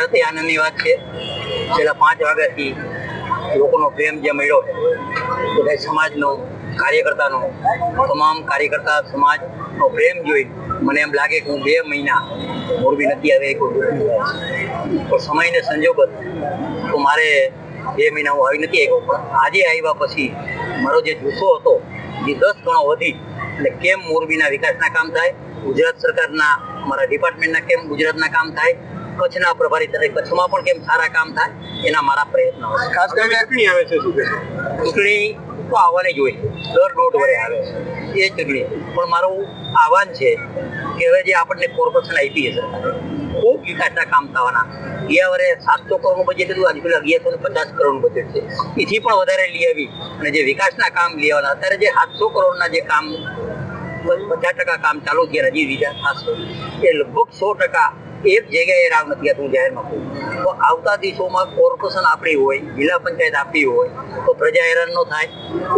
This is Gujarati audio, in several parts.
અતિ આનંદની વાત છે. છેલ્લા 5 વાગ્યાથી લોકોનો પ્રેમ જે મળ્યો બધા સમાજનો કાર્યકર્તાનો તમામ કાર્યકર્તા સમાજનો પ્રેમ જોઈ મને એમ લાગે કે હું 2 મહિના મોરબી નથી આવી પણ સમયને સંજોગત તો મારે 2 મહિના હું આવી નથી આવ્યો પણ આજે આવ્યા પછી મારો જે જુસ્સો હતો એ 10 ગણો વધી અને કેમ મોરબીના વિકાસના કામ થાય, ગુજરાત સરકારના અમારા ડિપાર્ટમેન્ટના કેમ ગુજરાતના કામ થાય, કચ્છના પ્રભારી તરીકે કચ્છમાં પણ કેમ સારા કામ થાય એના મારા પ્રયત્નો હશે. ખાસ કરીને ચૂંટણી આવે છે, શું કહેશો? ચૂંટણી તો આવવાની જોઈએ, દર 1.5 વર્ષે આવે છે એ ચૂંટણી. પણ મારું આહવાન છે કે હવે જે આપણને કોર્પોરેશન આપી છે ખૂબ વિકાસના કામ થવાના. ગયા વર્ષે 700 કરોડનું બજેટ હતું, આજે પેલા 1150 કરોડનું બજેટ છે. એથી પણ વધારે લઈ આવી અને જે વિકાસના કામ લઈ આવવાના અત્યારે જે 700 કરોડના જે કામ 50% કામ ચાલુ થયા હજી વિકાસ થશે એ લગભગ 100% એક જગ્યાએ રાવ નથી થતું જાહેરમાં કહું તો આવતા દિવસોમાં કોર્પોરેશન આપણી હોય, જિલ્લા પંચાયત આપણી હોય તો પ્રજા હેરાન ન થાય,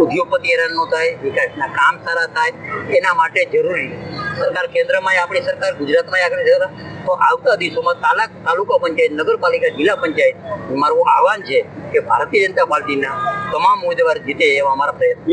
ઉદ્યોગપતિ હેરાન ન થાય, વિકાસના કામ સારા થાય. એના માટે જરૂરી સરકાર કેન્દ્રમાં આપણી સરકાર, ગુજરાતમાં આપણી સરકાર તો આવતા દિવસોમાં તાલુકા પંચાયત, નગરપાલિકા, જિલ્લા પંચાયત મારું આહવાન છે કે ભારતીય જનતા પાર્ટીના તમામ ઉમેદવાર જીતે એવા અમારા પ્રયત્ન.